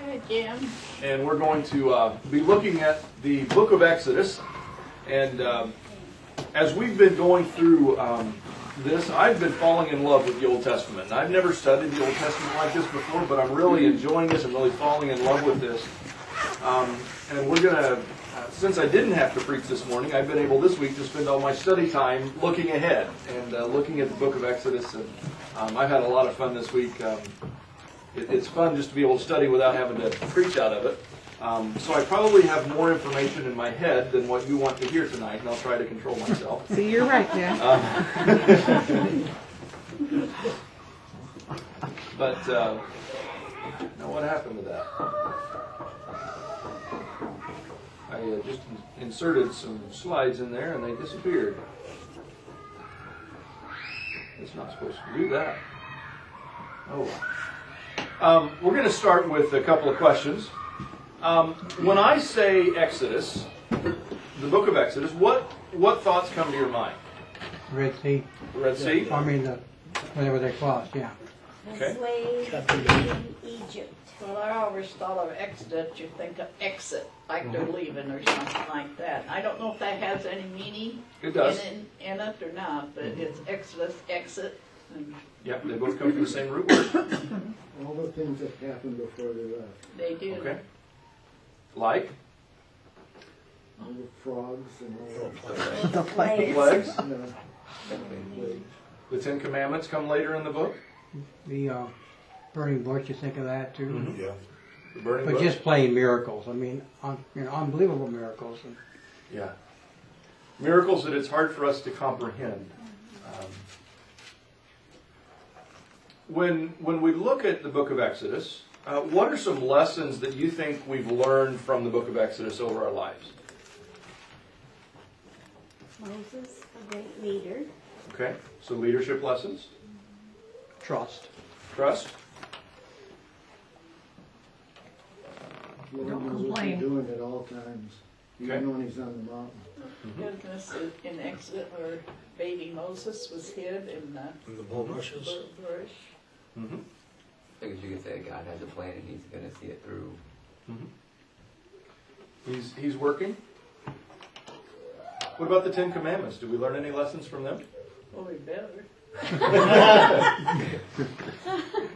Hi, Jim. And we're going to be looking at the book of Exodus. And as we've been going through this, I've been falling in love with the Old Testament. And I've never studied the Old Testament like this before, but I'm really enjoying this. I'm really falling in love with this. And we're going to, since I didn't have to preach this morning, I've been able this week to spend all my study time looking ahead and looking at the book of Exodus. And I've had a lot of fun this week. It's fun just to be able to study without having to preach out of it. So I probably have more information in my head than what you want to hear tonight, and I'll try to control myself. See, you're right, Jim. But now what happened to that? I just inserted some slides in there, and they disappeared. It's not supposed to do that. Oh well. We're going to start with a couple of questions. When I say Exodus, the book of Exodus, what thoughts come to your mind? Red Sea. The Red Sea? I mean, whenever they crossed, yeah. Okay. Slaves in Egypt. Well, I always thought of Exodus, you think of exit, like they're leaving or something like that. I don't know if that has any meaning It does. in it or not, but it's Exodus, exit. And Yep, they both come from the same root word. All the things that happened before they left. they do. Okay. Like? All the frogs and all The Slaves. Plagues? that. Plagues. The Ten Commandments come later in the book? The burning bush, you think of that too. Mhm. Yeah. The burning But bush? just plain miracles. I mean, unbelievable miracles. And Yeah. Miracles that it's hard for us to comprehend. When we look at the book of Exodus, what are some lessons that you think we've learned from the book of Exodus over our lives? Moses, a great leader. Okay, so leadership lessons, trust. trust, Lord Don't knows what complain. he's doing at all times, Okay. even when he's on the mountain. Isn't this in Exodus where baby Moses was hid in the And the bulrushes. bush? mm-hmm. I guess you could say God has a plan and He's going to see it through. He's working. What about the Ten Commandments? Did we learn any lessons from them? Well, we better.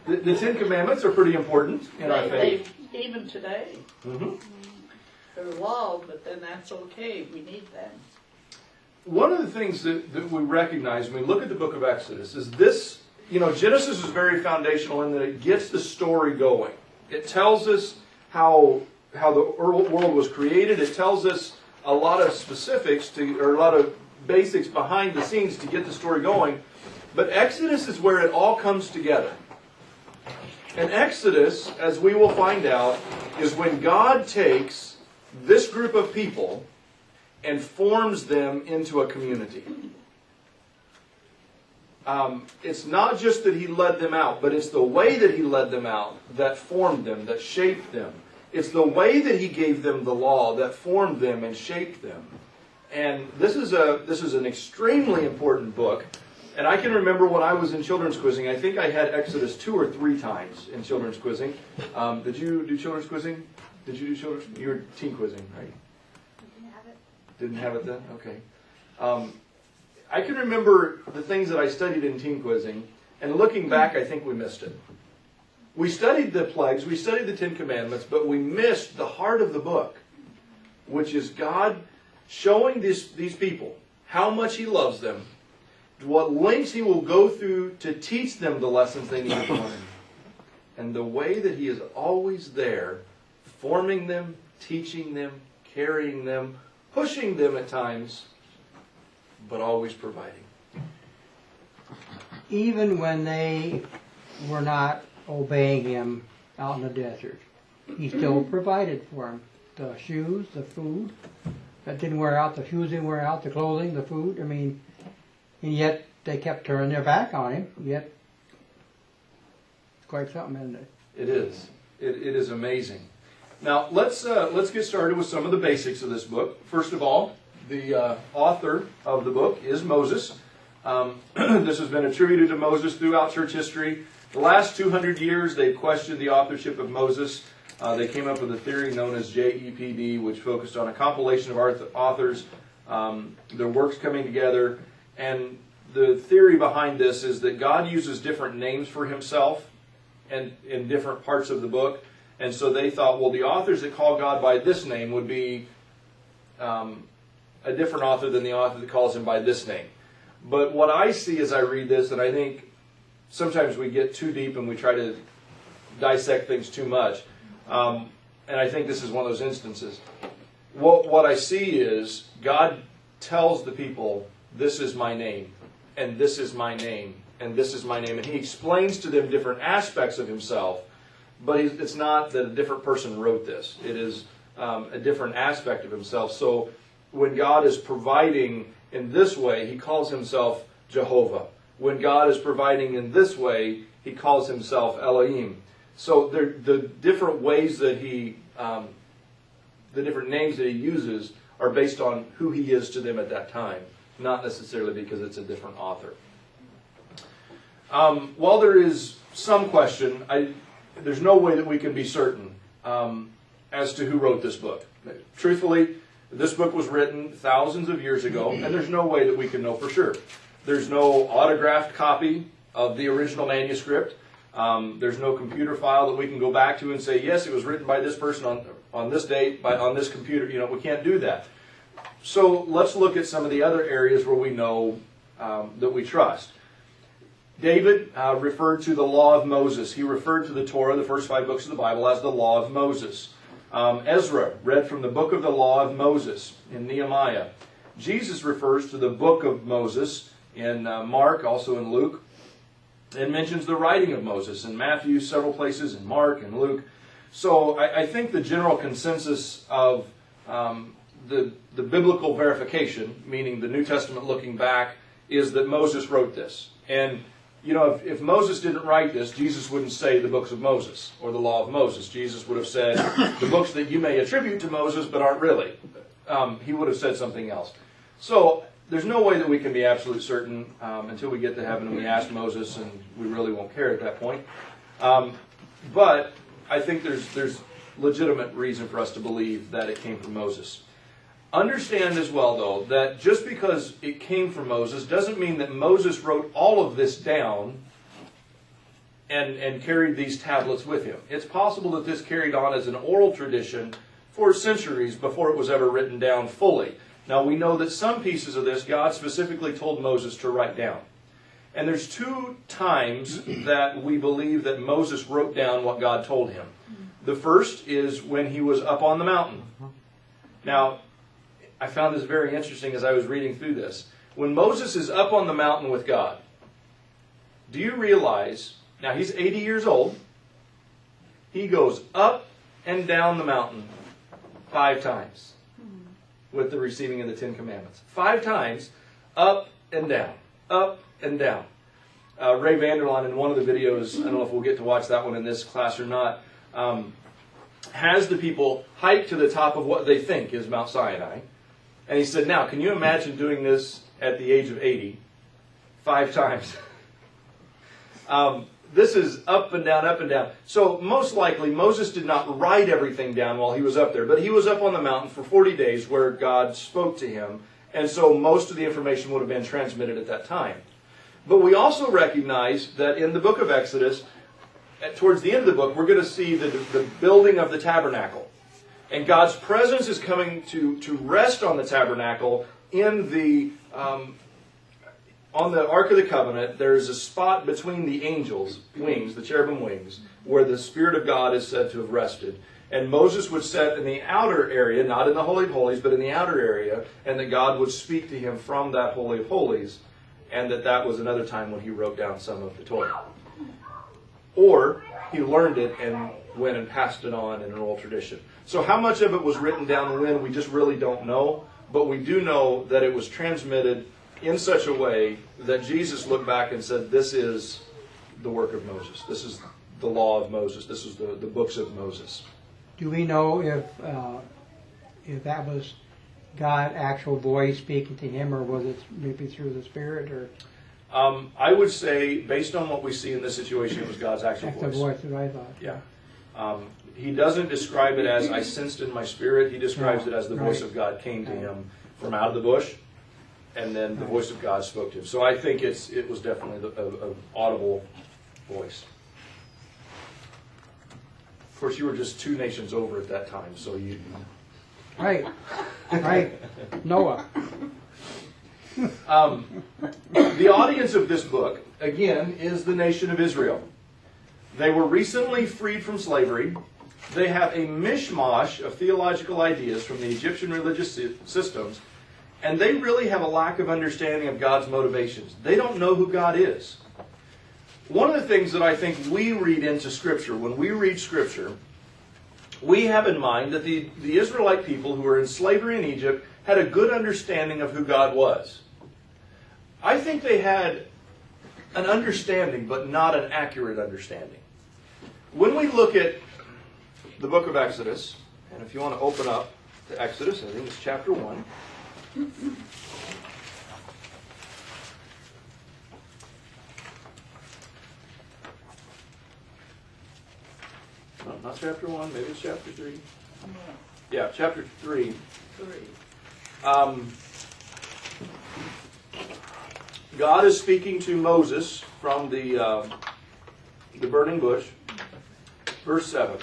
The Ten Commandments are pretty important in our faith. Even today, Mm-hmm. they're law, but then that's okay. We need them. One of the things that we recognize when we look at the book of Exodus is this, Genesis is very foundational in that it gets the story going. It tells us how the world was created. It tells us a lot of specifics or a lot of basics behind the scenes to get the story going. But Exodus is where it all comes together. And Exodus, as we will find out, is when God takes this group of people and forms them into a community. It's not just that He led them out, but it's the way that He led them out that formed them, that shaped them. It's the way that He gave them the law that formed them and shaped them. And this is an extremely important book. And I can remember when I was in children's quizzing, I think I had Exodus 2 or 3 times in children's quizzing. Did you do children's quizzing? Did you do children's? You were teen quizzing, right? Didn't have it then? Okay. I can remember the things that I studied in teen quizzing, and looking back, I think we missed it. We studied the plagues, we studied the Ten Commandments, but we missed the heart of the book, which is God showing these people how much He loves them, what lengths He will go through to teach them the lessons they need to learn, and the way that He is always there, forming them, teaching them, carrying them, pushing them at times, but always providing. Even when they were not obeying Him out in the desert, He still provided for them. The shoes, the food that didn't wear out, the shoes didn't wear out, the clothing, the food. I mean, and yet they kept turning their back on Him. Yet it's quite something, isn't it? It is. It is amazing. Now let's get started with some of the basics of this book. First of all, the author of the book is Moses. This has been attributed to Moses throughout church history. The last 200 years, they've questioned the authorship of Moses. They came up with a theory known as JEPD, which focused on a compilation of authors, their works coming together. And the theory behind this is that God uses different names for himself and in different parts of the book. And so they thought, well, the authors that call God by this name would be a different author than the author that calls him by this name. But what I see as I read this, and I think sometimes we get too deep and we try to dissect things too much, and I think this is one of those instances. What I see is God tells the people, this is my name, and this is my name, and this is my name. And he explains to them different aspects of himself, but it's not that a different person wrote this. It is a different aspect of himself. So when God is providing in this way, he calls himself Jehovah. When God is providing in this way, he calls himself Elohim. So the different ways that he, the different names that he uses are based on who he is to them at that time, not necessarily because it's a different author. While there is some question, there's no way that we can be certain as to who wrote this book. Truthfully, this book was written thousands of years ago, and there's no way that we can know for sure. There's no autographed copy of the original manuscript. There's no computer file that we can go back to and say, yes, it was written by this person on this date, on this computer. You know, we can't do that. So let's look at some of the other areas where we know that we trust. David referred to the law of Moses. He referred to the Torah, the first 5 books of the Bible, as the law of Moses. Ezra read from the book of the law of Moses in Nehemiah. Jesus refers to the book of Moses in Mark, also in Luke, and mentions the writing of Moses in Matthew, several places in Mark and Luke. So I think the general consensus of the biblical verification, meaning the New Testament looking back, is that Moses wrote this. And you know, if Moses didn't write this, Jesus wouldn't say the books of Moses or the law of Moses. Jesus would have said the books that you may attribute to Moses but aren't really. He would have said something else. So there's no way that we can be absolute certain until we get to heaven and we ask Moses, and we really won't care at that point. But I think there's legitimate reason for us to believe that it came from Moses. Understand as well, though, that just because it came from Moses doesn't mean that Moses wrote all of this down and carried these tablets with him. It's possible that this carried on as an oral tradition for centuries before it was ever written down fully. Now, we know that some pieces of this God specifically told Moses to write down. And there's 2 times that we believe that Moses wrote down what God told him. The first is when he was up on the mountain. Now, I found this very interesting as I was reading through this. When Moses is up on the mountain with God, do you realize, now he's 80 years old, he goes up and down the mountain 5 times with the receiving of the 10 Commandments. 5 times, up and down, up and down. Ray Vanderlaan, in one of the videos, I don't know if we'll get to watch that one in this class or not, has the people hike to the top of what they think is Mount Sinai. And he said, now, can you imagine doing this at the age of 80, 5 times? This is up and down, up and down. So most likely, Moses did not write everything down while he was up there. But he was up on the mountain for 40 days where God spoke to him. And so most of the information would have been transmitted at that time. But we also recognize that in the book of Exodus, towards the end of the book, we're going to see the building of the tabernacle. And God's presence is coming to rest on the tabernacle in the on the Ark of the Covenant. There's a spot between the angels' wings, the cherubim wings, where the Spirit of God is said to have rested. And Moses would sit in the outer area, not in the Holy of Holies, but in the outer area, and that God would speak to him from that Holy of Holies, and that was another time when he wrote down some of the Torah. Or he learned it and went and passed it on in an oral tradition. So how much of it was written down when, we just really don't know. But we do know that it was transmitted in such a way that Jesus looked back and said, this is the work of Moses. This is the law of Moses. This is the books of Moses. Do we know if that was God's actual voice speaking to him, or was it maybe through the Spirit? Or I would say, based on what we see in this situation, it was God's actual that's the voice. voice that I thought. Yeah. He doesn't describe it as I sensed in my spirit. He describes it as the voice Right. of God came to him from out of the bush, and then the voice of God spoke to him. So I think it was definitely an audible voice. Of course, you were just 2 nations over at that time, so you... Right. Noah. The audience of this book, again, is the nation of Israel. They were recently freed from slavery. They have a mishmash of theological ideas from the Egyptian religious systems, and they really have a lack of understanding of God's motivations. They don't know who God is. One of the things that I think we read into Scripture, when we read Scripture, we have in mind that the Israelite people who were in slavery in Egypt had a good understanding of who God was. I think they had an understanding, but not an accurate understanding. When we look at the book of Exodus, and if you want to open up to Exodus, I think it's chapter 1. No, not chapter 1, maybe it's chapter 3. Yeah, chapter 3. 3. God is speaking to Moses from the burning bush. Verse 7.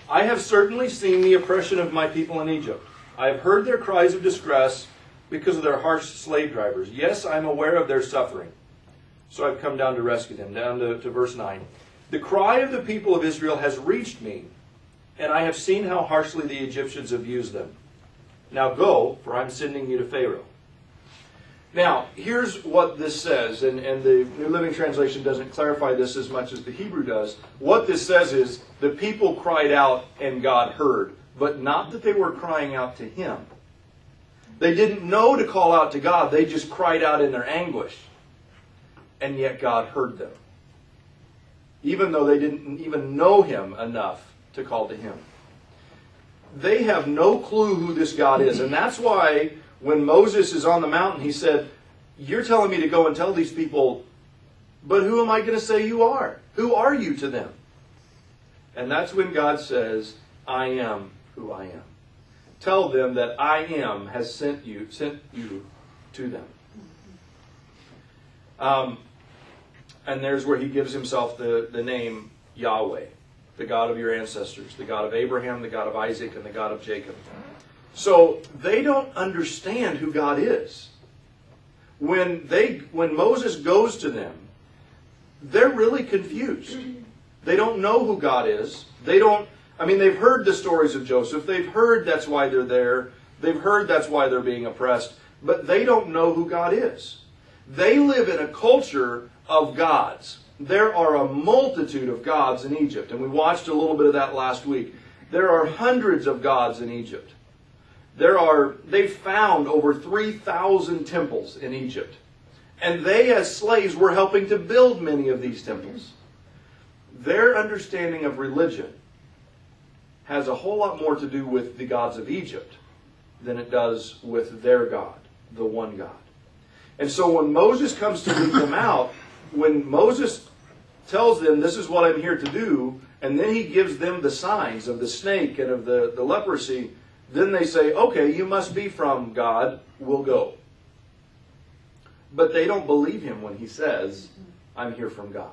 I have certainly seen the oppression of my people in Egypt. I have heard their cries of distress because of their harsh slave drivers. Yes, I am aware of their suffering. So I've come down to rescue them. Down to verse 9. The cry of the people of Israel has reached me, and I have seen how harshly the Egyptians have used them. Now go, for I'm sending you to Pharaoh. Now, here's what this says, and the New Living Translation doesn't clarify this as much as the Hebrew does. What this says is, the people cried out and God heard, but not that they were crying out to Him. They didn't know to call out to God, they just cried out in their anguish. And yet God heard them. Even though they didn't even know Him enough to call to Him. They have no clue who this God is, and that's why when Moses is on the mountain, he said, you're telling me to go and tell these people, but who am I going to say you are? Who are you to them? And that's when God says, I am who I am. Tell them that I am has sent you to them. And there's where he gives himself the name Yahweh, the God of your ancestors, the God of Abraham, the God of Isaac, and the God of Jacob. So they don't understand who God is. When Moses goes to them, they're really confused. They don't know who God is. They've heard the stories of Joseph. They've heard that's why they're there. They've heard that's why they're being oppressed. But they don't know who God is. They live in a culture of gods. There are a multitude of gods in Egypt. And we watched a little bit of that last week. There are hundreds of gods in Egypt. They found over 3,000 temples in Egypt. And they, as slaves, were helping to build many of these temples. Their understanding of religion has a whole lot more to do with the gods of Egypt than it does with their God, the one God. And so when Moses comes to lead them out, when Moses tells them, this is what I'm here to do, and then he gives them the signs of the snake and of the leprosy, then they say, okay, you must be from God, we'll go. But they don't believe him when he says, I'm here from God.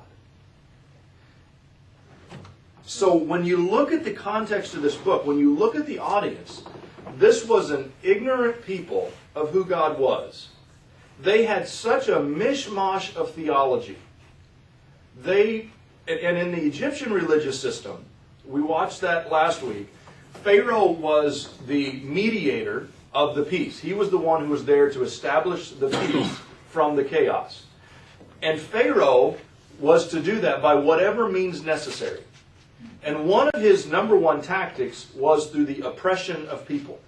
So when you look at the context of this book, when you look at the audience, this was an ignorant people of who God was. They had such a mishmash of theology. And in the Egyptian religious system, we watched that last week, Pharaoh was the mediator of the peace. He was the one who was there to establish the peace from the chaos. And Pharaoh was to do that by whatever means necessary. And one of his number one tactics was through the oppression of people.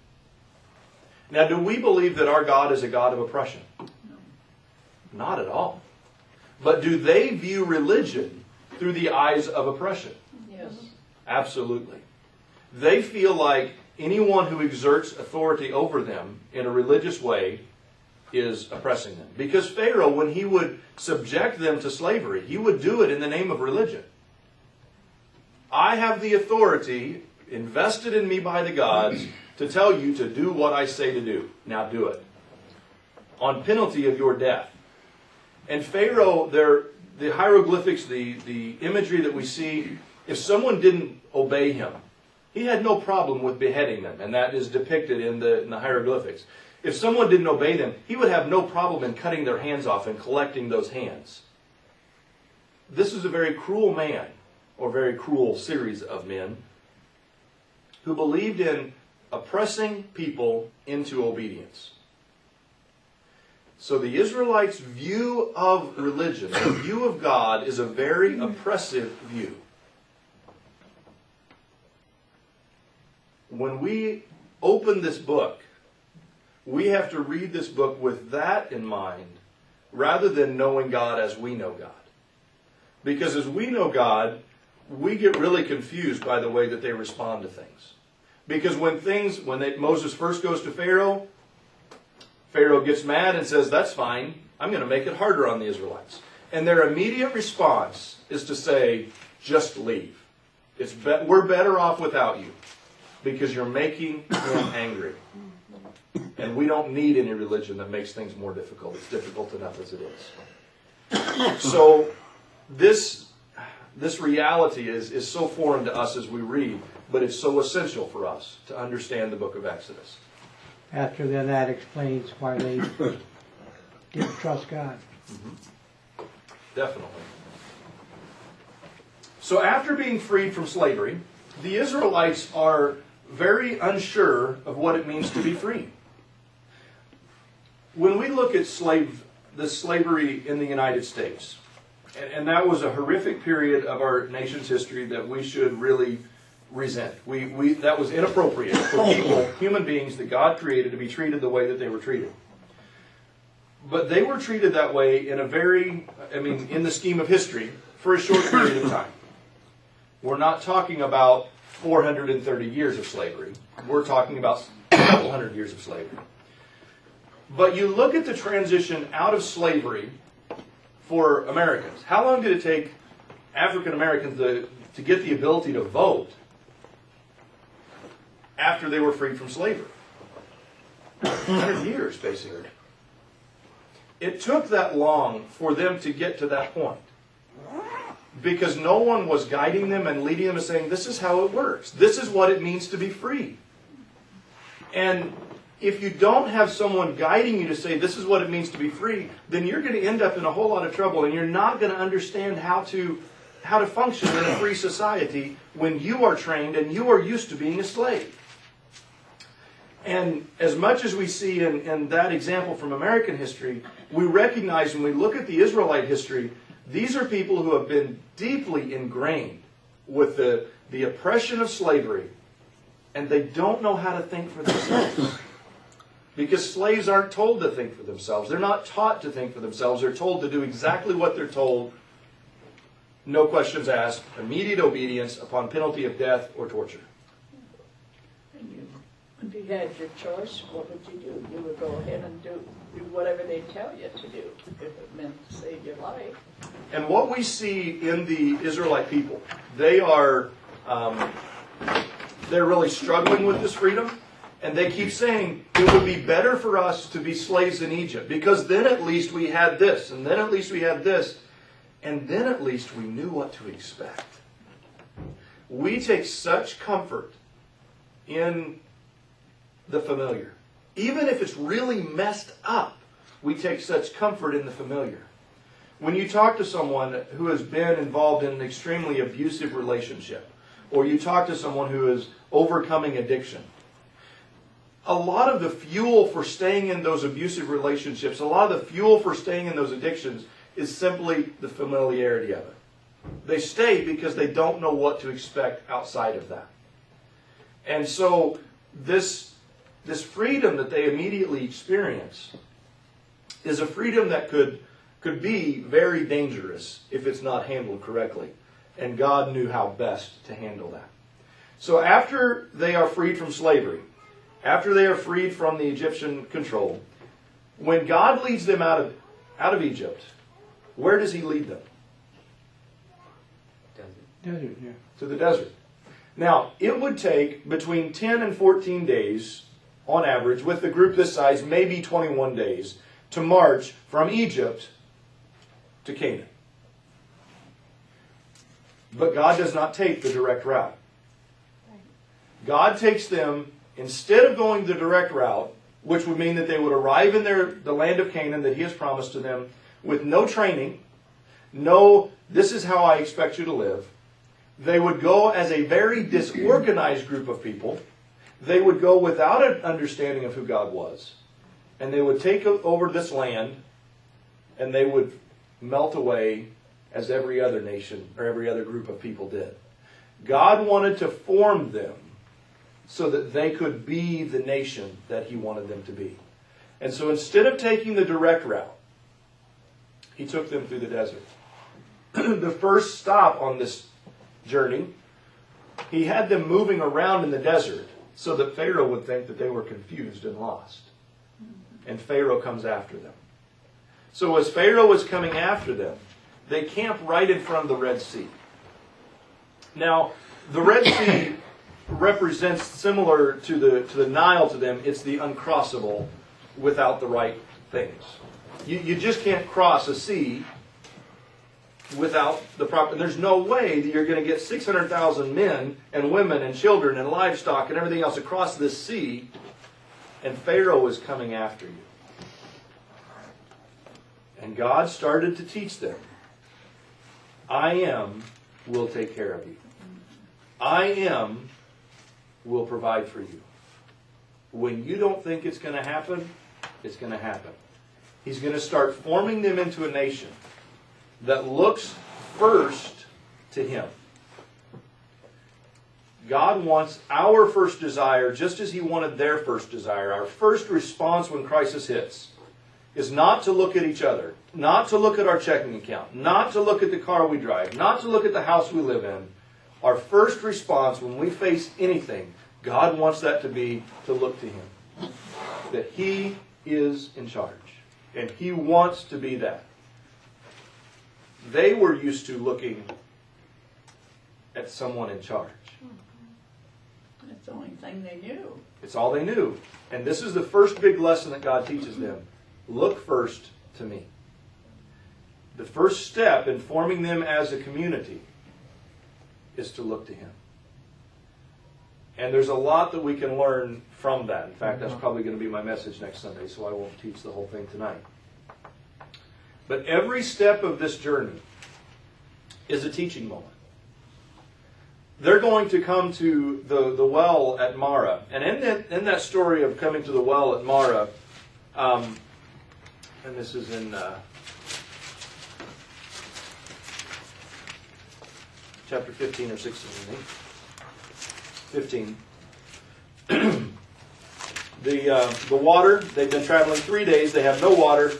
Now, do we believe that our God is a God of oppression? No. Not at all. But do they view religion through the eyes of oppression? Yes. Absolutely. They feel like anyone who exerts authority over them in a religious way is oppressing them. Because Pharaoh, when he would subject them to slavery, he would do it in the name of religion. I have the authority invested in me by the gods to tell you to do what I say to do. Now do it. On penalty of your death. And Pharaoh, the hieroglyphics, the imagery that we see, if someone didn't obey him, he had no problem with beheading them, and that is depicted in the hieroglyphics. If someone didn't obey them, he would have no problem in cutting their hands off and collecting those hands. This is a very cruel man, or very cruel series of men, who believed in oppressing people into obedience. So the Israelites' view of religion, the view of God, is a very oppressive view. When we open this book, we have to read this book with that in mind, rather than knowing God as we know God. Because as we know God, we get really confused by the way that they respond to things. Because when Moses first goes to Pharaoh, Pharaoh gets mad and says, that's fine, I'm going to make it harder on the Israelites. And their immediate response is to say, just leave. We're better off without you, because you're making them angry. And we don't need any religion that makes things more difficult. It's difficult enough as it is. So this reality is so foreign to us as we read, but it's so essential for us to understand the book of Exodus. After then, that explains why they didn't trust God. Mm-hmm. Definitely. So after being freed from slavery, the Israelites are very unsure of what it means to be free. When we look at the slavery in the United States, and that was a horrific period of our nation's history that we should really resent. That was inappropriate for people, human beings that God created, to be treated the way that they were treated. But they were treated that way in in the scheme of history, for a short period of time. We're not talking about 430 years of slavery. We're talking about a couple hundred years of slavery. But you look at the transition out of slavery for Americans. How long did it take African Americans to get the ability to vote after they were freed from slavery? 100 years, basically. It took that long for them to get to that point, because no one was guiding them and leading them and saying, this is how it works. This is what it means to be free. And if you don't have someone guiding you to say, this is what it means to be free, then you're going to end up in a whole lot of trouble, and you're not going to understand how to function in a free society when you are trained and you are used to being a slave. And as much as we see in that example from American history, we recognize when we look at the Israelite history, these are people who have been deeply ingrained with the oppression of slavery, and they don't know how to think for themselves. Because slaves aren't told to think for themselves. They're not taught to think for themselves. They're told to do exactly what they're told. No questions asked. Immediate obedience upon penalty of death or torture. And if you had your choice, what would you do? You would go ahead and do whatever they tell you to do, if it meant to save your life. And what we see in the Israelite people, they're really struggling with this freedom. And they keep saying, it would be better for us to be slaves in Egypt, because then at least we had this, and then at least we had this, and then at least we knew what to expect. We take such comfort in the familiar. Even if it's really messed up, we take such comfort in the familiar. When you talk to someone who has been involved in an extremely abusive relationship, or you talk to someone who is overcoming addiction, a lot of the fuel for staying in those abusive relationships, a lot of the fuel for staying in those addictions is simply the familiarity of it. They stay because they don't know what to expect outside of that. And so this freedom that they immediately experience is a freedom that could be very dangerous if it's not handled correctly. And God knew how best to handle that. So after they are freed from slavery, after they are freed from the Egyptian control, when God leads them out of Egypt, where does He lead them? Desert, yeah. To the desert. Now, it would take between 10 and 14 days, on average, with a group this size, maybe 21 days, to march from Egypt to Canaan. But God does not take the direct route. God takes them, instead of going the direct route, which would mean that they would arrive in the land of Canaan that He has promised to them with no training, no, this is how I expect you to live. They would go as a very disorganized group of people. They would go without an understanding of who God was. And they would take over this land, and they would melt away as every other nation or every other group of people did. God wanted to form them so that they could be the nation that He wanted them to be. And so instead of taking the direct route, He took them through the desert. The first stop on this journey, He had them moving around in the desert so that Pharaoh would think that they were confused and lost. And Pharaoh comes after them. So as Pharaoh was coming after them, they camp right in front of the Red Sea. Now, the Red Sea represents, similar to the Nile to them, it's the uncrossable without the right things. You just can't cross a sea without the proper... There's no way that you're going to get 600,000 men and women and children and livestock and everything else across this sea, and Pharaoh is coming after you. And God started to teach them, I am will take care of you. I am will provide for you. When you don't think it's going to happen, it's going to happen. He's going to start forming them into a nation that looks first to Him. God wants our first desire, just as He wanted their first desire. Our first response when crisis hits is not to look at each other, not to look at our checking account, not to look at the car we drive, not to look at the house we live in. Our first response when we face anything, God wants that to be to look to Him. That He is in charge. And He wants to be that. They were used to looking at someone in charge. That's the only thing they knew. It's all they knew. And this is the first big lesson that God teaches them. Look first to me. The first step in forming them as a community is to look to Him. And there's a lot that we can learn from that. In fact, that's probably going to be my message next Sunday, so I won't teach the whole thing tonight. But every step of this journey is a teaching moment. They're going to come to the well at Marah. And in that story of coming to the well at Marah, and this is in chapter 15 or 16, I think. 15. The water, they've been traveling 3 days, they have no water.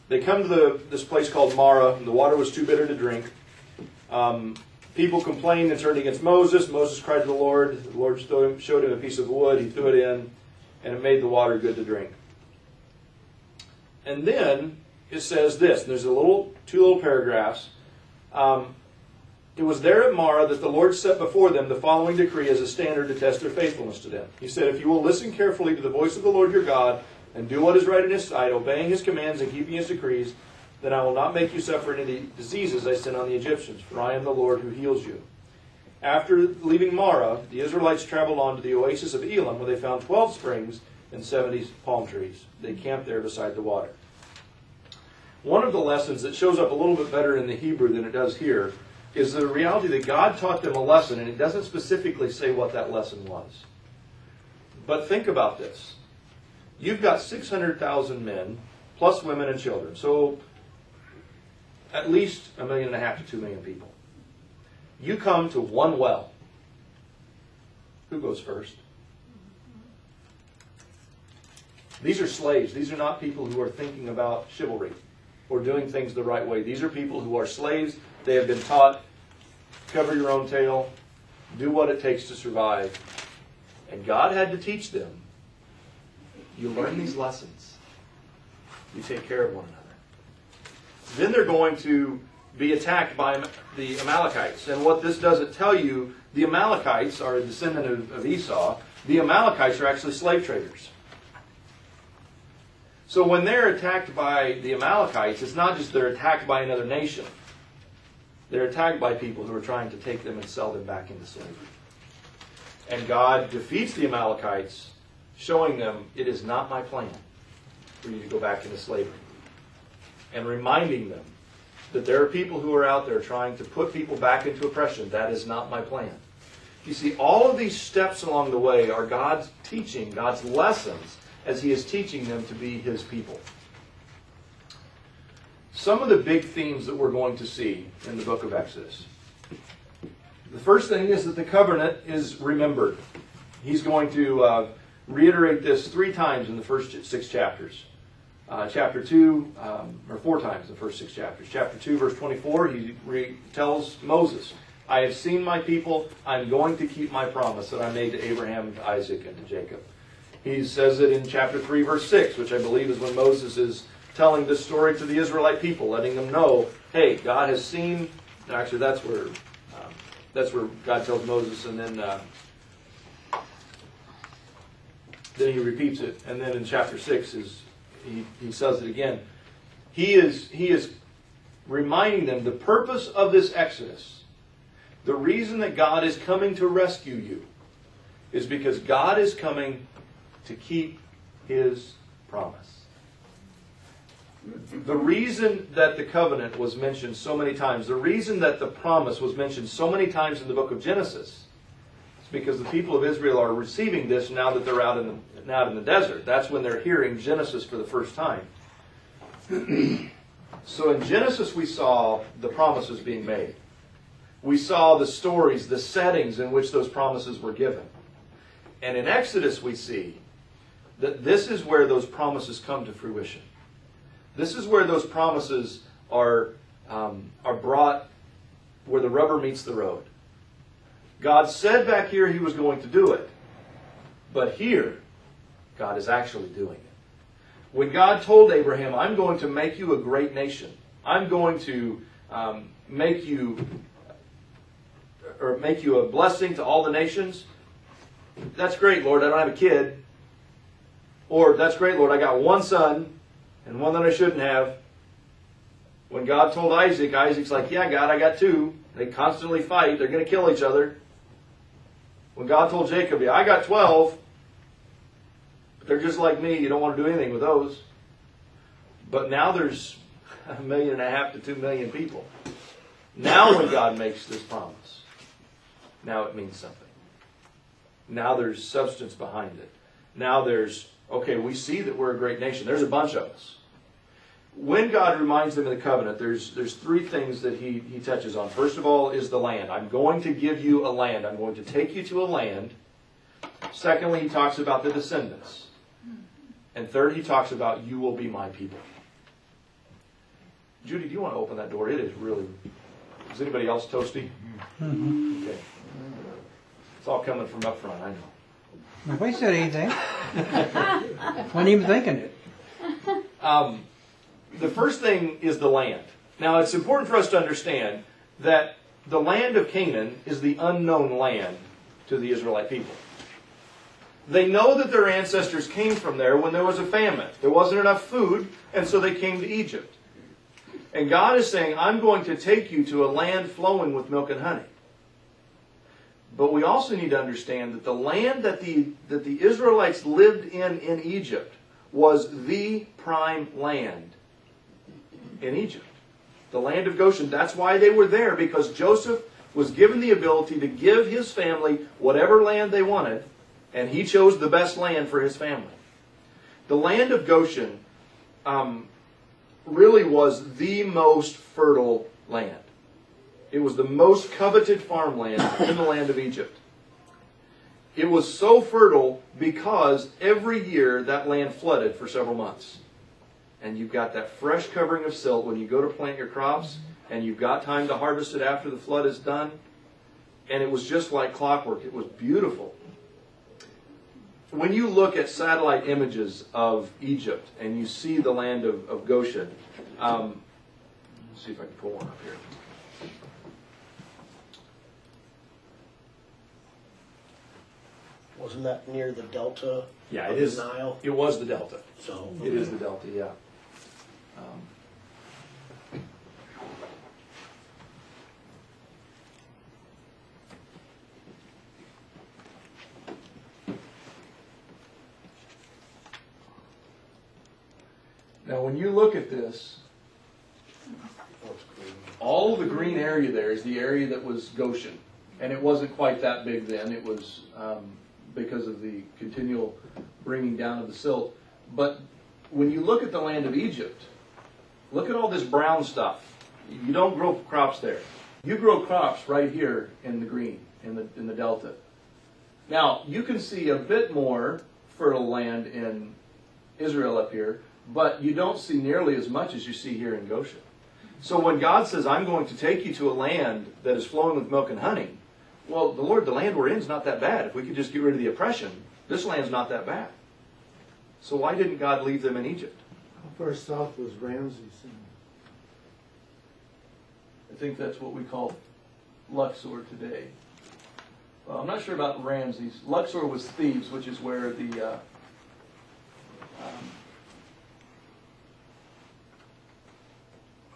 They come to this place called Marah, and the water was too bitter to drink. People complained and turned against Moses. Moses cried to the Lord. The Lord showed him a piece of wood. He threw it in, and it made the water good to drink. And then it says this, and there's two little paragraphs. It was there at Marah that the Lord set before them the following decree as a standard to test their faithfulness to them. He said, if you will listen carefully to the voice of the Lord your God and do what is right in His sight, obeying His commands and keeping His decrees, then I will not make you suffer any diseases I sent on the Egyptians, for I am the Lord who heals you. After leaving Marah, the Israelites traveled on to the oasis of Elim, where they found 12 springs and 70 palm trees. They camped there beside the water. One of the lessons that shows up a little bit better in the Hebrew than it does here is the reality that God taught them a lesson, and it doesn't specifically say what that lesson was. But think about this. You've got 600,000 men, plus women and children. So at least 1.5 million to 2 million people. You come to one well. Who goes first? These are slaves. These are not people who are thinking about chivalry or doing things the right way. These are people who are slaves. They have been taught, cover your own tail, do what it takes to survive. And God had to teach them. You learn these lessons. You take care of one another. Then they're going to be attacked by the Amalekites. And what this doesn't tell you, the Amalekites are a descendant of Esau. The Amalekites are actually slave traders. So when they're attacked by the Amalekites, it's not just they're attacked by another nation. They're attacked by people who are trying to take them and sell them back into slavery. And God defeats the Amalekites, showing them it is not my plan for you to go back into slavery. And reminding them that there are people who are out there trying to put people back into oppression. That is not my plan. You see, all of these steps along the way are God's teaching, God's lessons, as He is teaching them to be His people. Some of the big themes that we're going to see in the book of Exodus. The first thing is that the covenant is remembered. He's going to reiterate this 3 times in the first 6 chapters. Chapter 2, or 4 times in the first 6 chapters. Chapter 2, verse 24, he tells Moses, I have seen my people. I'm going to keep my promise that I made to Abraham, to Isaac, and to Jacob. He says it in chapter 3, verse 6, which I believe is when Moses is telling this story to the Israelite people, letting them know, hey, God has seen. Actually, that's where God tells Moses, and then he repeats it. And then in chapter 6 he says it again. He is reminding them the purpose of this Exodus. The reason that God is coming to rescue you is because God is coming to keep His promise. The reason that the covenant was mentioned so many times, the reason that the promise was mentioned so many times in the book of Genesis, is because the people of Israel are receiving this now that they're out in the desert. That's when they're hearing Genesis for the first time. So in Genesis we saw the promises being made. We saw the stories, the settings in which those promises were given. And in Exodus we see that this is where those promises come to fruition. This is where those promises are brought, where the rubber meets the road. God said back here He was going to do it. But here, God is actually doing it. When God told Abraham, I'm going to make you a great nation. I'm going to make you a blessing to all the nations. That's great, Lord, I don't have a kid. Or, that's great, Lord, I got one son and one that I shouldn't have. When God told Isaac, Isaac's like, yeah, God, I got 2. They constantly fight. They're going to kill each other. When God told Jacob, yeah, I got 12. But they're just like me. You don't want to do anything with those. But now there's 1.5 million to 2 million people. Now when God makes this promise, now it means something. Now there's substance behind it. Now there's, okay, we see that we're a great nation. There's a bunch of us. When God reminds them of the covenant, there's 3 things that he touches on. First of all is the land. I'm going to give you a land. I'm going to take you to a land. Secondly, he talks about the descendants. And third, he talks about you will be my people. Judy, do you want to open that door? It is really... Is anybody else toasty? Mm-hmm. Okay. It's all coming from up front, I know. Nobody said anything. Wasn't even thinking it. The first thing is the land. Now, it's important for us to understand that the land of Canaan is the unknown land to the Israelite people. They know that their ancestors came from there when there was a famine. There wasn't enough food, and so they came to Egypt. And God is saying, I'm going to take you to a land flowing with milk and honey. But we also need to understand that the land that the Israelites lived in Egypt was the prime land in Egypt. The land of Goshen. That's why they were there, because Joseph was given the ability to give his family whatever land they wanted, and he chose the best land for his family. The land of Goshen really was the most fertile land. It was the most coveted farmland in the land of Egypt. It was so fertile because every year that land flooded for several months. And you've got that fresh covering of silt when you go to plant your crops, and you've got time to harvest it after the flood is done. And it was just like clockwork. It was beautiful. When you look at satellite images of Egypt and you see the land of Goshen, see if I can pull one up here. Wasn't that near the delta Yeah, of it is. the Nile? It was the Delta. So It is the Delta, yeah. Now, when you look at this, what's green? all the green area there is the area that was Goshen. And it wasn't quite that big then. It was because of the continual bringing down of the silt. But when you look at the land of Egypt, look at all this brown stuff. You don't grow crops there. You grow crops right here in the green, in the delta. Now, you can see a bit more fertile land in Israel up here, but you don't see nearly as much as you see here in Goshen. So when God says, I'm going to take you to a land that is flowing with milk and honey, well, the land we're in is not that bad. If we could just get rid of the oppression, this land's not that bad. So why didn't God leave them in Egypt? How far south was Ramses? I think that's what we call Luxor today. Well, I'm not sure about Ramses. Luxor was Thebes, which is where the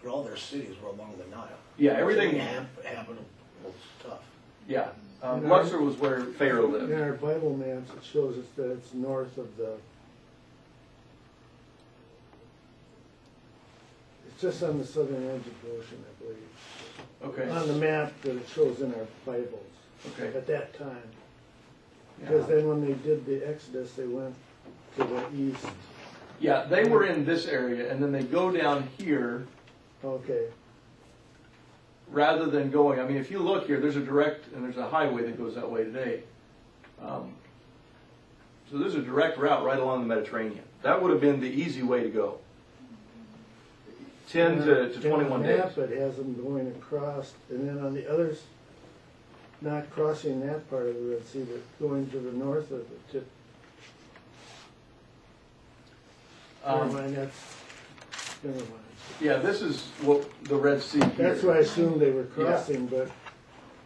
But all their cities were along the Nile. yeah, everything. Habitable stuff. Yeah, Luxor was where Pharaoh lived. In our Bible maps, it shows us that it's north of the. It's just on the southern edge of Goshen, I believe. Okay. On the map that it shows in our Bibles Okay. at that time. Yeah. Because then when they did the Exodus, they went to the east. Yeah, they were in this area, and then they go down here Okay. rather than going. I mean, if you look here, there's a direct and there's a highway that goes that way today. So there's a direct route right along the Mediterranean. That would have been the easy way to go. 10 to 21 on the days. map, it has them going across, and then on the others, not crossing that part of the Red Sea, but going to the north of the tip. Never mind, never mind. Yeah, this is what the Red Sea here. That's why I assumed they were crossing, but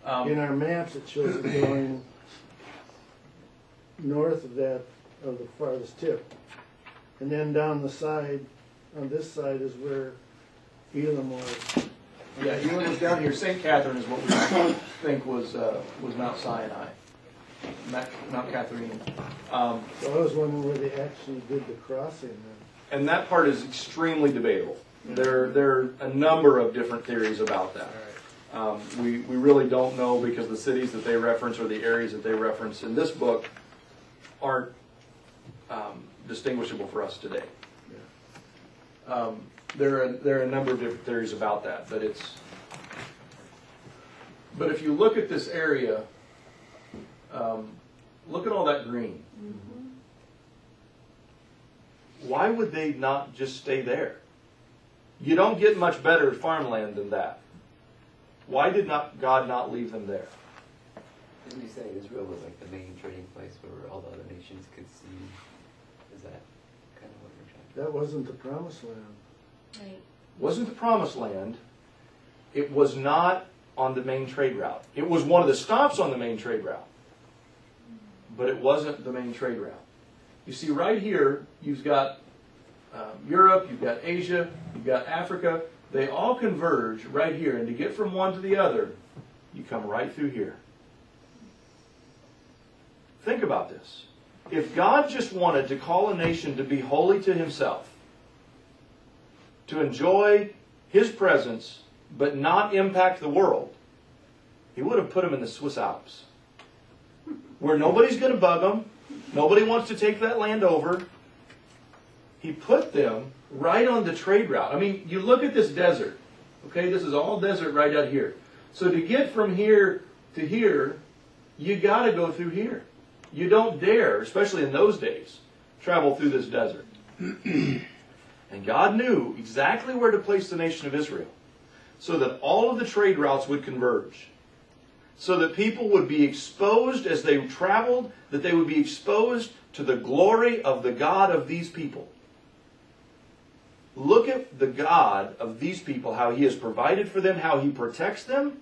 Um, in our maps, it shows it going north of that, of the farthest tip. And then down the side, on this side is where Elam was. yeah, Elam was down here. St. Catherine is what we think was Mount Sinai, Mount Catherine. So I was wondering where they actually did the crossing then. And that part is extremely debatable. There are a number of different theories about that. We really don't know because the cities that they reference or the areas that they reference in this book aren't distinguishable for us today. There are a number of different theories about that, but if you look at this area, look at all that green. Why would they not just stay there? You don't get much better farmland than that. Why did God not leave them there? Didn't you say Israel was like the main trading place where all the other nations could see? Is that kind of what you're trying to That wasn't the promised land. Right. Wasn't the promised land. It was not on the main trade route. It was one of the stops on the main trade route. But it wasn't the main trade route. You see right here, you've got Europe, you've got Asia, you've got Africa. They all converge right here. And to get from one to the other, you come right through here. Think about this. If God just wanted to call a nation to be holy to himself, to enjoy his presence, but not impact the world, he would have put them in the Swiss Alps, where nobody's going to bug them, nobody wants to take that land over. He put them right on the trade route. I mean, you look at this desert. Okay, this is all desert right out here. So to get from here to here, you got to go through here. You don't dare, especially in those days, travel through this desert. And God knew exactly where to place the nation of Israel so that all of the trade routes would converge. So that people would be exposed as they traveled, that they would be exposed to the glory of the God of these people. look at the God of these people, how He has provided for them, how He protects them.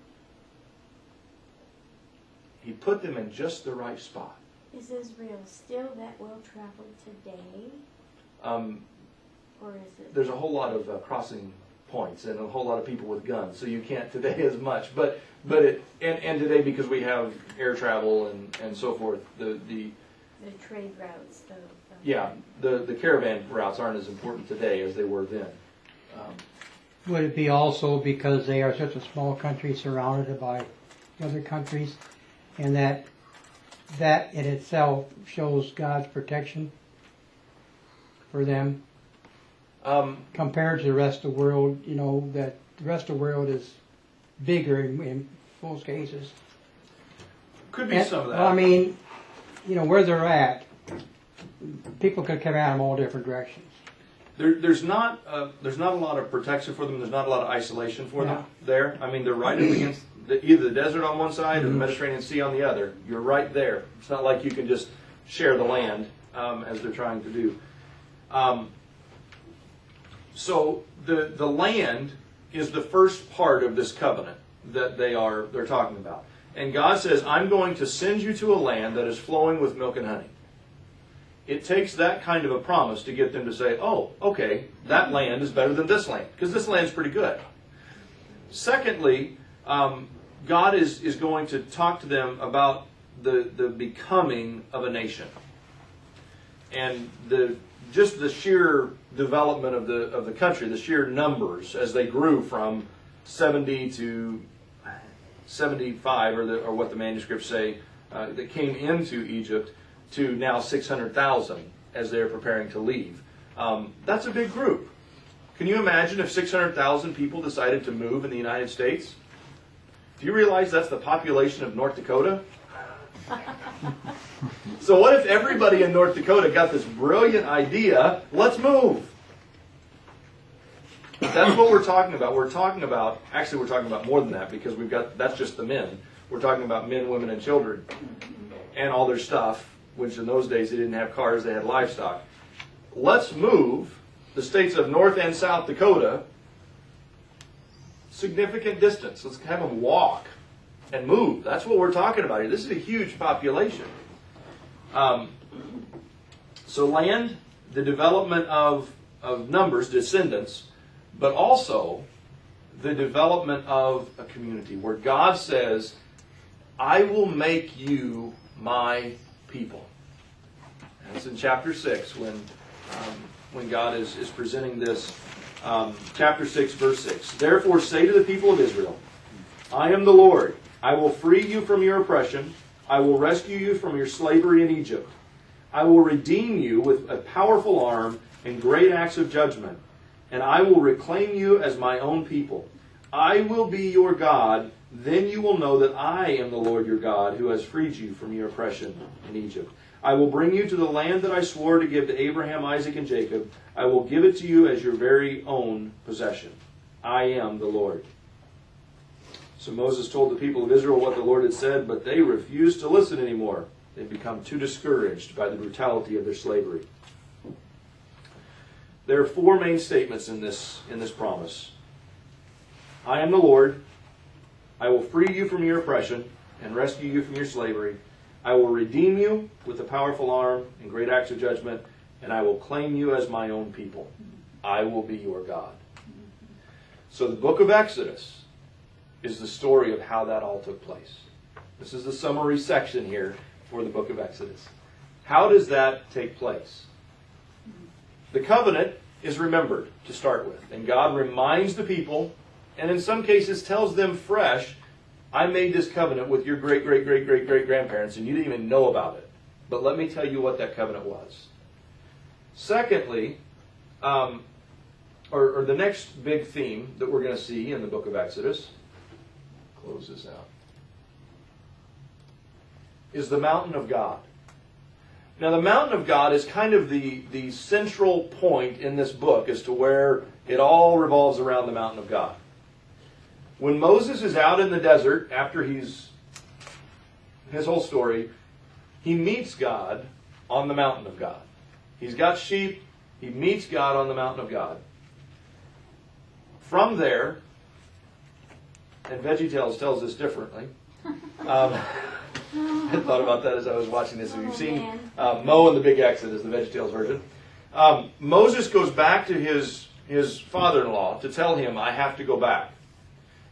He put them in just the right spot. Is Israel still that well traveled today? Or is it? There's a whole lot of crossing points and a whole lot of people with guns, so you can't today as much. But and today, because we have air travel and so forth, the trade routes, the caravan routes aren't as important today as they were then. Would it be also because they are such a small country surrounded by other countries, and that in itself shows God's protection for them? Compared to the rest of the world, you know, that the rest of the world is bigger in most cases. Could be some of that. Well, I mean, you know, where they're at, people could come at them all different directions. There's not a lot of protection for them. There's not a lot of isolation for them there. I mean, they're right up against either the desert on one side or the Mediterranean Sea on the other. You're right there. It's not like you can just share the land as they're trying to do. So the land is the first part of this covenant that they're talking about. And God says, I'm going to send you to a land that is flowing with milk and honey. It takes that kind of a promise to get them to say, oh, okay, that land is better than this land, because this land's pretty good. Secondly, God is going to talk to them about the becoming of a nation. And just the sheer development of the country, the sheer numbers as they grew from 70 to 75, or what the manuscripts say, that came into Egypt, to now 600,000 as they're preparing to leave. That's a big group. Can you imagine if 600,000 people decided to move in the United States? Do you realize that's the population of North Dakota? So what if everybody in North Dakota got this brilliant idea, let's move? That's what we're talking about. We're talking about more than that, because that's just the men. We're talking about men, women, and children, and all their stuff, which in those days they didn't have cars, they had livestock. Let's move the states of North and South Dakota significant distance. Let's have them walk and move. That's what we're talking about here. This is a huge population. So land, the development of numbers, descendants, but also the development of a community where God says, I will make you my people. And that's in chapter 6 when God is presenting this. Chapter 6, verse 6. Therefore say to the people of Israel, I am the Lord. I will free you from your oppression. I will rescue you from your slavery in Egypt. I will redeem you with a powerful arm and great acts of judgment. And I will reclaim you as my own people. I will be your God. Then you will know that I am the Lord your God, who has freed you from your oppression in Egypt. I will bring you to the land that I swore to give to Abraham, Isaac, and Jacob. I will give it to you as your very own possession. I am the Lord. So Moses told the people of Israel what the Lord had said, but they refused to listen anymore. They'd become too discouraged by the brutality of their slavery. There are 4 main statements in this promise. I am the Lord. I will free you from your oppression and rescue you from your slavery. I will redeem you with a powerful arm and great acts of judgment, and I will claim you as my own people. I will be your God. So the book of Exodus is the story of how that all took place. This is the summary section here for the book of Exodus. How does that take place? The covenant is remembered to start with, and God reminds the people, and in some cases tells them fresh, I made this covenant with your great-great-great-great-great-grandparents, and you didn't even know about it. But let me tell you what that covenant was. Secondly, or the next big theme that we're going to see in the book of Exodus, close this out, is the mountain of God. Now, the mountain of God is kind of the central point in this book as to where it all revolves around the mountain of God. When Moses is out in the desert, after his whole story, he meets God on the mountain of God. He's got sheep. He meets God on the mountain of God. From there, and VeggieTales tells us differently. I thought about that as I was watching this. If you've seen Mo and the Big Exodus, the VeggieTales version, Moses goes back to his father-in-law to tell him, I have to go back.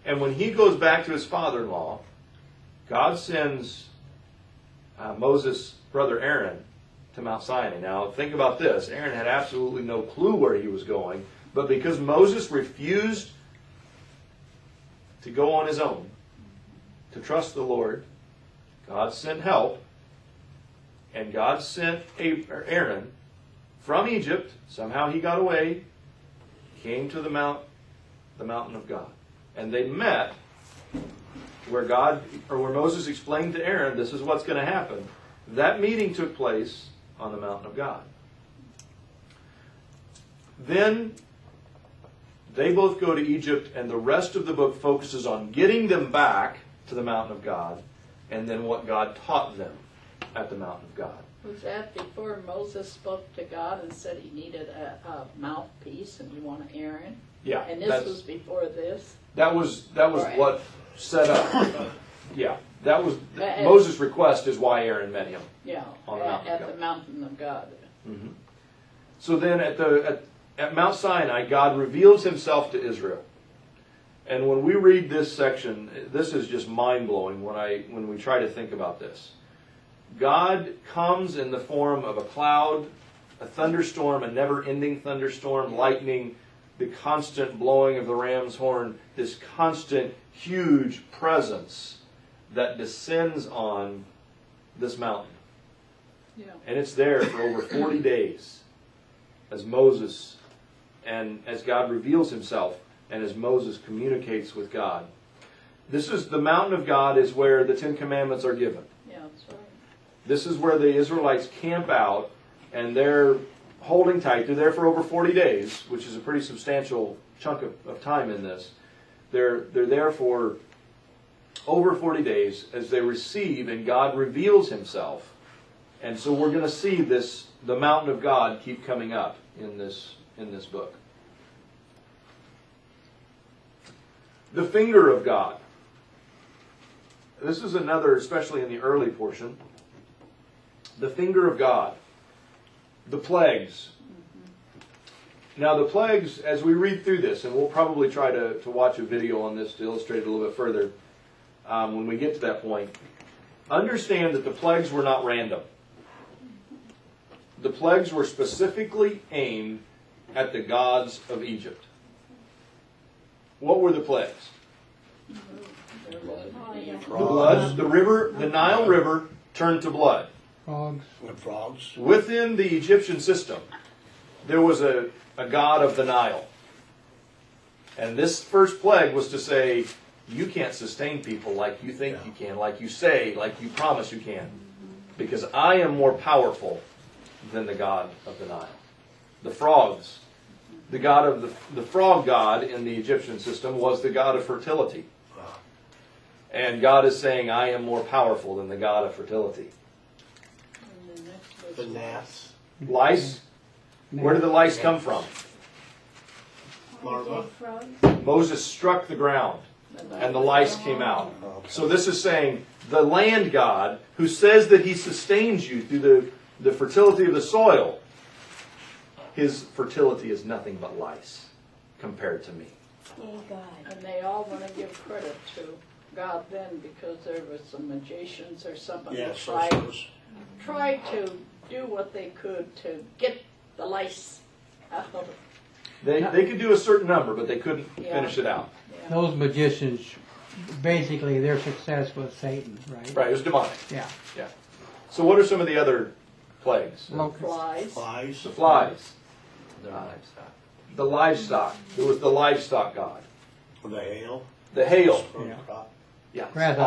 And when he goes back to his father-in-law, God sends Moses' brother Aaron to Mount Sinai. Now, think about this. Aaron had absolutely no clue where he was going, but because Moses refused to go on his own, to trust the Lord, God sent help, and God sent Aaron from Egypt. Somehow he got away, came to the mountain of God. And they met where Moses explained to Aaron, this is what's going to happen. That meeting took place on the mountain of God. Then they both go to Egypt, and the rest of the book focuses on getting them back to the mountain of God, and then what God taught them at the mountain of God. Was that before Moses spoke to God and said he needed a mouthpiece and you want Aaron? Yeah. And this was before this? That was what set up. Yeah. That was And- Moses' request is why Aaron met him. Yeah, On the mountain of at God. the mountain of God. Mm-hmm. So then at Mount Sinai, God reveals himself to Israel. And when we read this section, this is just mind-blowing when we try to think about this. God comes in the form of a cloud, a thunderstorm, a never-ending thunderstorm, lightning, the constant blowing of the ram's horn, this constant, huge presence that descends on this mountain. Yeah. And it's there for over 40 days as Moses and as God reveals himself and as Moses communicates with God. This is the mountain of God is where the Ten Commandments are given. Yeah, that's right. This is where the Israelites camp out and they're holding tight. They're there for over 40 days, which is a pretty substantial chunk of time in this. They're there for over 40 days as they receive and God reveals himself. And so we're going to see the mountain of God keep coming up in this book. The finger of God. This is another, especially in the early portion. The finger of God. The plagues. Now the plagues, as we read through this, and we'll probably try to watch a video on this to illustrate it a little bit further when we get to that point, understand that the plagues were not random. The plagues were specifically aimed at the gods of Egypt. What were the plagues? The blood, the Nile River turned to blood. Frogs. With frogs. Within the Egyptian system, there was a god of the Nile. And this first plague was to say, you can't sustain people like you think you can, like you say, like you promise you can. Because I am more powerful than the god of the Nile. The frogs. The god of the frog god in the Egyptian system was the god of fertility. And God is saying, I am more powerful than the god of fertility. And the next was The gnats. Lice. Where did the lice come from? Larva. Moses struck the ground and the lice came out. Okay. So this is saying the land god who says that he sustains you through the fertility of the soil, his fertility is nothing but lice compared to me. Yay, God. And they all want to give credit to God then because there was some magicians or somebody Yeah, that sorcerers. tried to do what they could to get the lice out of it. They could do a certain number, but they couldn't Yeah. finish it out. Yeah. Those magicians, basically their success was Satan, right? Right, it was demonic. Yeah. Yeah. So what are some of the other plagues? Locusts. Flies. Flies. The flies. Their livestock. The livestock. There was the livestock god. The hail. The hail. Yeah. Crop. Yeah. Grasshoppers.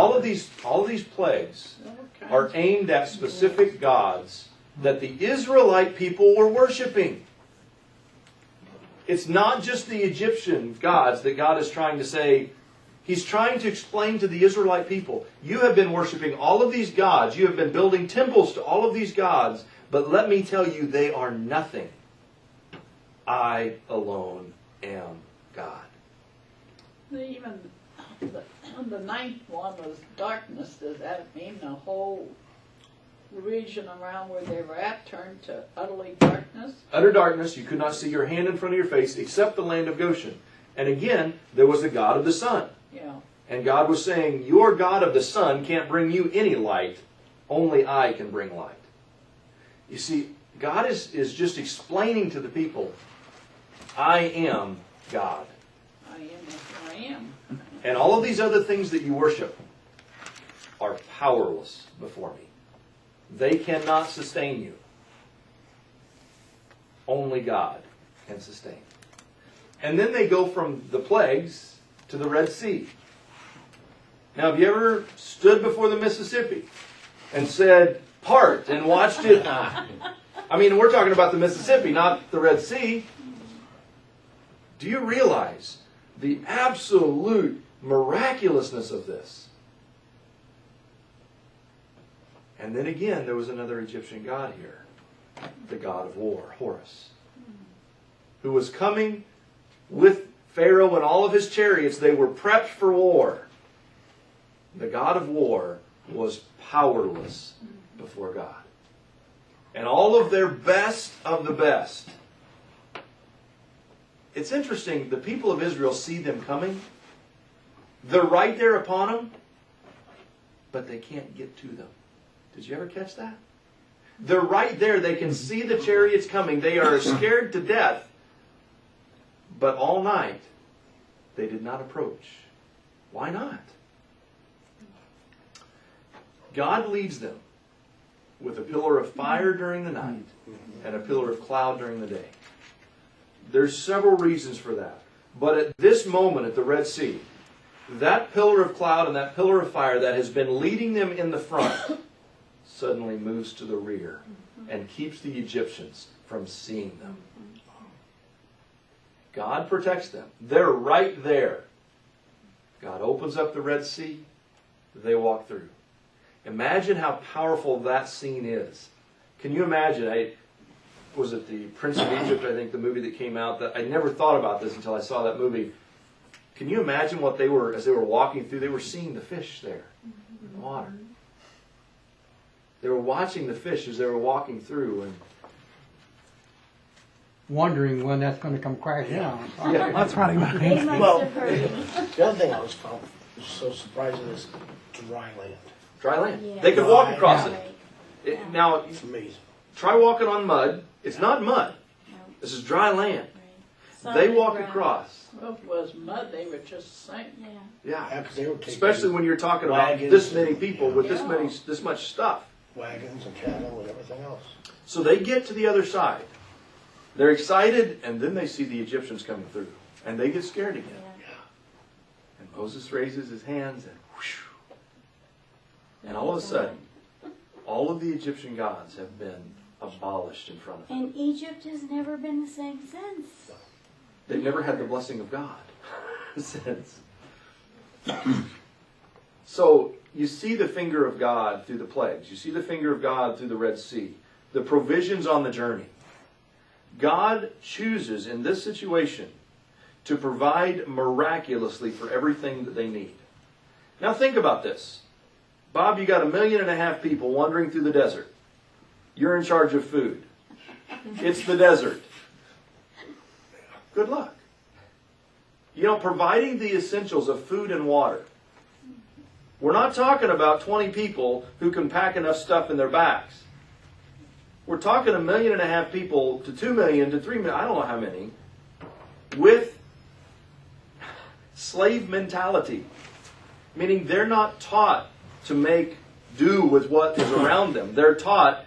All of these plagues All kinds are aimed at specific gods that the Israelite people were worshiping. It's not just the Egyptian gods that God is trying to say. He's trying to explain to the Israelite people, you have been worshiping all of these gods. You have been building temples to all of these gods. But let me tell you, they are nothing. I alone am God. Even the ninth one was darkness. Does that mean the whole region around where they were at turned to utterly darkness? Utter darkness, you could not see your hand in front of your face except the land of Goshen. And again, there was the God of the sun. Yeah. And God was saying, your God of the sun can't bring you any light. Only I can bring light. You see, God is just explaining to the people, I am God. I am what I am. And all of these other things that you worship are powerless before me. They cannot sustain you. Only God can sustain. And then they go from the plagues to the Red Sea. Now, have you ever stood before the Mississippi and said, part, and watched it? I mean, we're talking about the Mississippi, not the Red Sea. Do you realize the absolute miraculousness of this? And then again, there was another Egyptian god here, the god of war, Horus, who was coming with Pharaoh and all of his chariots. They were prepped for war. The god of war was powerless before God. And all of their best of the best. It's interesting, the people of Israel see them coming. They're right there upon them, but they can't get to them. Did you ever catch that? They're right there. They can see the chariots coming. They are scared to death. But all night, they did not approach. Why not? God leads them with a pillar of fire during the night and a pillar of cloud during the day. There's several reasons for that. But at this moment at the Red Sea, that pillar of cloud and that pillar of fire that has been leading them in the front suddenly moves to the rear and keeps the Egyptians from seeing them. God protects them. They're right there. God opens up the Red Sea. They walk through. Imagine how powerful that scene is. Can you imagine? Was it the Prince of Egypt, I think, the movie that came out? That I never thought about this until I saw that movie. Can you imagine what they were, as they were walking through, they were seeing the fish there in the water. They were watching the fish as they were walking through. And Wondering when that's going to come crashing down. yeah, That's probably what They must Well- have heard it. The other thing I was found was so surprising is dry land. dry land. Yeah. They could walk across Right. it. Now, It's amazing. try walking on mud. It's not mud. No, This is dry land. right. They Solid walk ground. across. Well, if it was mud, they would just sink. Yeah. Yeah. Yeah, 'cause they were taking Especially when you're talking about wagons this many people with Yeah. this much stuff. wagons and cattle and everything else. So they get to the other side. They're excited, and then they see the Egyptians coming through. And they get scared again. Yeah. And Moses raises his hands, and whoosh. And all of a sudden, all of the Egyptian gods have been abolished in front of them. And Egypt has never been the same since. They've never had the blessing of God since. So you see the finger of God through the plagues. You see the finger of God through the Red Sea. The provisions on the journey. God chooses in this situation to provide miraculously for everything that they need. Now think about this. Bob, you got 1.5 million people wandering through the desert. You're in charge of food. It's the desert. Good luck. You know, providing the essentials of food and water. We're not talking about 20 people who can pack enough stuff in their backs. We're talking 1.5 million people to 2 million to 3 million, I don't know how many, with slave mentality. Meaning they're not taught to make do with what is around them. They're taught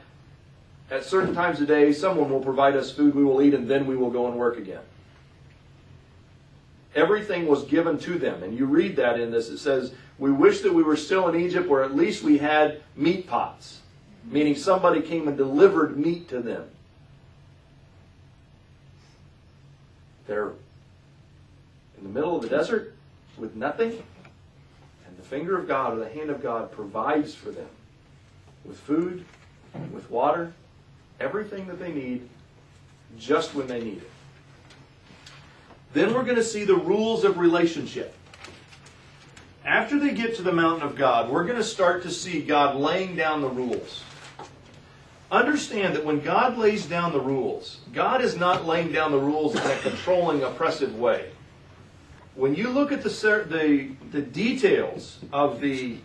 at certain times of day, someone will provide us food, we will eat, and then we will go and work again. Everything was given to them. And you read that in this. It says, we wish that we were still in Egypt where at least we had meat pots. Meaning somebody came and delivered meat to them. They're in the middle of the desert with nothing. And the finger of God or the hand of God provides for them with food, with water, everything that they need just when they need it. Then we're going to see the rules of relationship. after they get to the mountain of God, we're going to start to see God laying down the rules. Understand that when God lays down the rules, God is not laying down the rules in a controlling, oppressive way. When you look at the details of the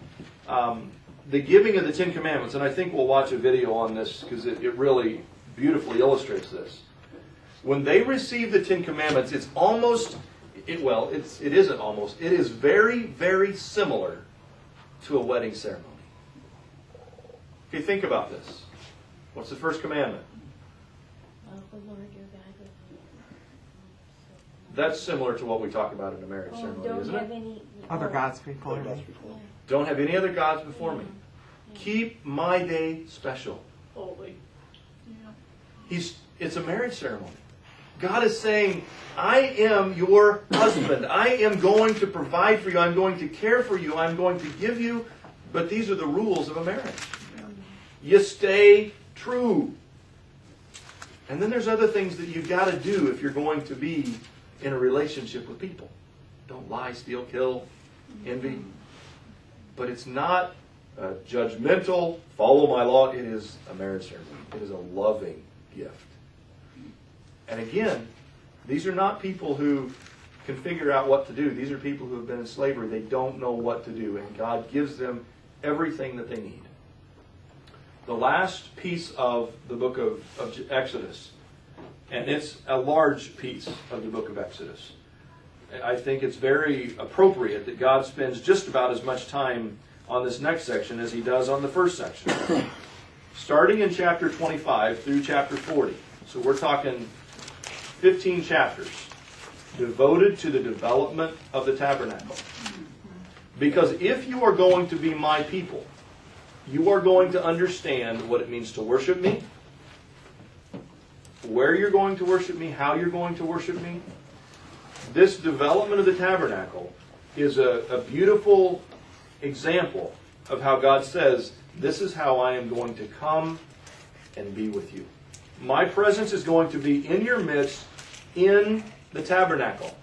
giving of the Ten Commandments, and I think we'll watch a video on this because it really beautifully illustrates this. When they receive the Ten Commandments, it's almost, it isn't almost, it is very, very similar to a wedding ceremony. Okay, think about this. What's the first commandment? Love the Lord your God with all. That's similar to what we talk about in a marriage ceremony, Don't isn't have it? any Other gods before me. Yeah. Don't have any other gods before me. Yeah. Keep my day special. Holy. Yeah. It's a marriage ceremony. God is saying, I am your husband. I am going to provide for you. I'm going to care for you. I'm going to give you. But these are the rules of a marriage. You stay true. And then there's other things that you've got to do if you're going to be in a relationship with people. Don't lie, steal, kill, envy. But it's not a judgmental, follow my law. It is a marriage ceremony. It is a loving gift. And again, these are not people who can figure out what to do. These are people who have been in slavery. They don't know what to do. And God gives them everything that they need. The last piece of the book of Exodus, and it's a large piece of the book of Exodus. I think it's very appropriate that God spends just about as much time on this next section as he does on the first section. Starting in chapter 25 through chapter 40. So we're talking 15 chapters devoted to the development of the tabernacle. Because if you are going to be my people, you are going to understand what it means to worship me, where you're going to worship me, how you're going to worship me. This development of the tabernacle is a beautiful example of how God says, this is how I am going to come and be with you. My presence is going to be in your midst in the tabernacle,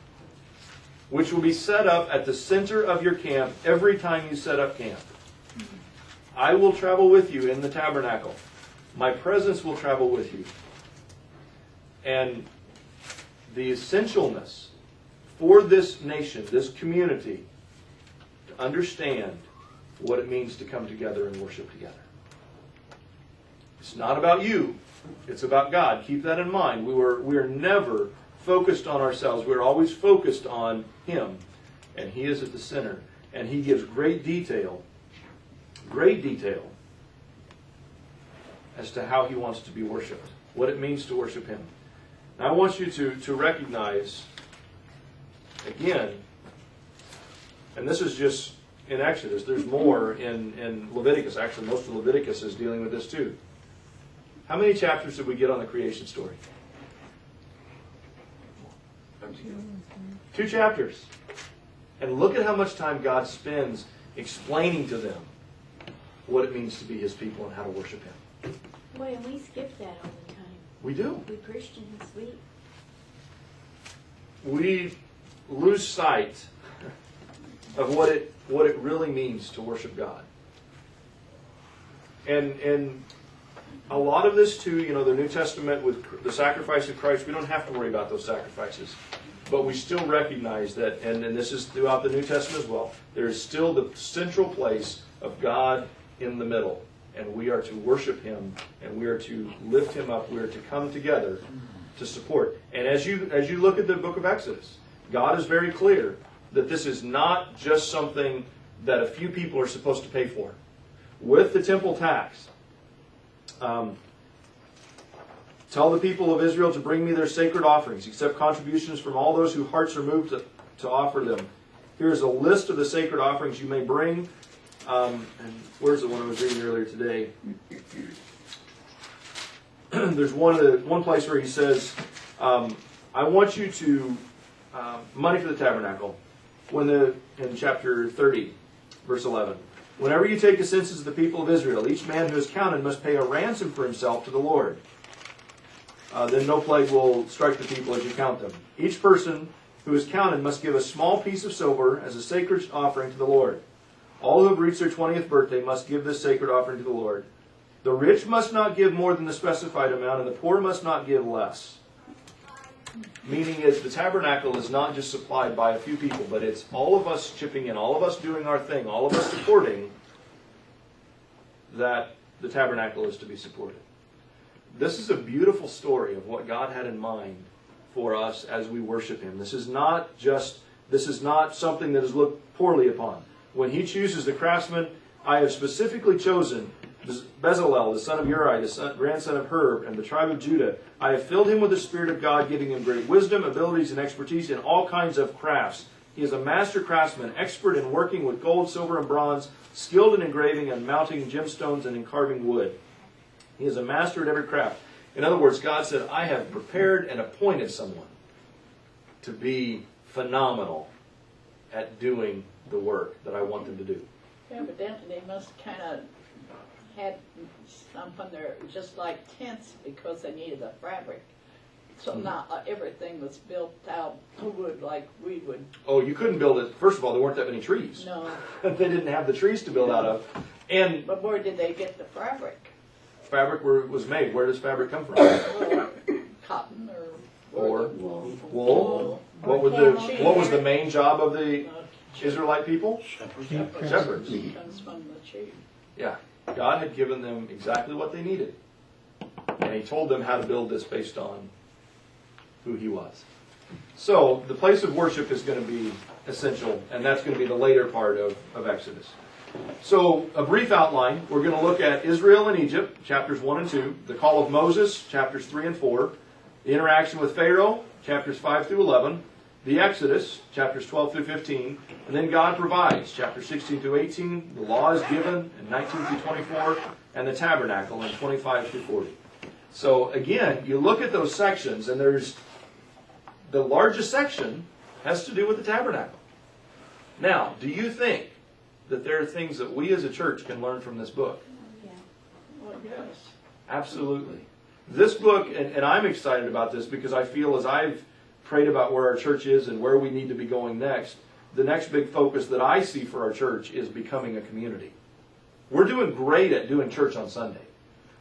which will be set up at the center of your camp every time you set up camp. I will travel with you in the tabernacle. My presence will travel with you. And the essentialness for this nation, this community, to understand what it means to come together and worship together. It's not about you. It's about God. Keep that in mind. We are never focused on ourselves. We're always focused on Him. And He is at the center. And He gives great detail as to how He wants to be worshipped, what it means to worship Him. Now I want you to recognize, again, and this is just in Exodus, there's more in Leviticus. Actually, most of Leviticus is dealing with this too. How many chapters did we get on the creation story? 2 chapters. And look at how much time God spends explaining to them what it means to be His people and how to worship Him. Boy, and we skip that all the time. We do. We Christians, We lose sight of what it really means to worship God. And a lot of this too, the New Testament with the sacrifice of Christ, we don't have to worry about those sacrifices. But we still recognize that, and this is throughout the New Testament as well, there is still the central place of God in the middle. And we are to worship Him, and we are to lift Him up. We are to come together to support. And as you look at the book of Exodus, God is very clear that this is not just something that a few people are supposed to pay for. With the temple tax, tell the people of Israel to bring me their sacred offerings, accept contributions from all those whose hearts are moved to offer them. Here is a list of the sacred offerings you may bring. And where's the one I was reading earlier today? There's one place where he says, I want you to, money for the tabernacle. In chapter 30, verse 11. Whenever you take a census of the people of Israel, each man who is counted must pay a ransom for himself to the Lord. Then no plague will strike the people as you count them. Each person who is counted must give a small piece of silver as a sacred offering to the Lord. All who have reached their 20th birthday must give this sacred offering to the Lord. The rich must not give more than the specified amount, and the poor must not give less. Meaning is the tabernacle is not just supplied by a few people, but it's all of us chipping in, all of us doing our thing, all of us supporting that the tabernacle is to be supported. This is a beautiful story of what God had in mind for us as we worship Him. This is not something that is looked poorly upon. When He chooses the craftsman, I have specifically chosen Bezalel, the son of Uri, the grandson of Hur, and the tribe of Judah. I have filled him with the Spirit of God, giving him great wisdom, abilities, and expertise in all kinds of crafts. He is a master craftsman, expert in working with gold, silver, and bronze, skilled in engraving and mounting gemstones and in carving wood. He is a master at every craft. In other words, God said, I have prepared and appointed someone to be phenomenal at doing the work that I want them to do. Evidently, they must kind of had some on there, just like tents, because they needed the fabric. So not everything was built out wood like we would. Oh, you couldn't build it. First of all, there weren't that many trees. No. They didn't have the trees to build out of. And But where did they get the fabric? fabric was made. Where does fabric come from? Well, cotton Or wool. What was the main job of the Israelite people? Shepherds. Comes from the sheep. Yeah. God had given them exactly what they needed. And He told them how to build this based on who He was. So the place of worship is going to be essential, and that's going to be the later part of Exodus. So a brief outline. We're going to look at Israel and Egypt, chapters 1 and 2. The call of Moses, chapters 3 and 4. The interaction with Pharaoh, chapters 5 through 11. The Exodus, chapters 12 through 15. And then God provides, chapters 16 through 18. The law is given in 19 through 24. And the tabernacle in 25 through 40. So again, you look at those sections, and there's the largest section has to do with the tabernacle. Now, do you think that there are things that we as a church can learn from this book? Yeah. Well, yes. Absolutely. This book, and I'm excited about this because I feel as I've prayed about where our church is and where we need to be going next, the next big focus that I see for our church is becoming a community. We're doing great at doing church on Sunday.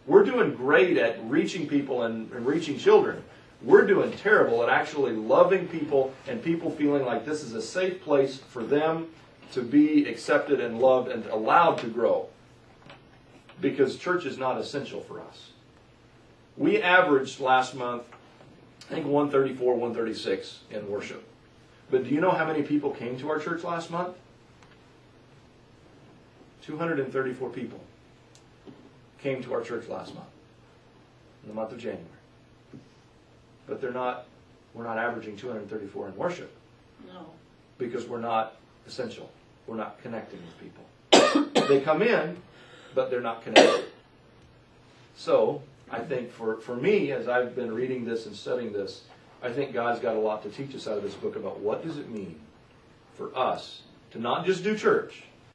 We're doing great at reaching people and reaching children. We're doing terrible at actually loving people and people feeling like this is a safe place for them to be accepted and loved and allowed to grow. Because church is not essential for us. We averaged last month, I think 134, 136 in worship. But do you know how many people came to our church last month? 234 people came to our church last month, in the month of January. But we're not averaging 234 in worship. No. Because we're not essential. We're not connecting with people. They come in, but they're not connected. So, I think for me, as I've been reading this and studying this, I think God's got a lot to teach us out of this book about what does it mean for us to not just do church,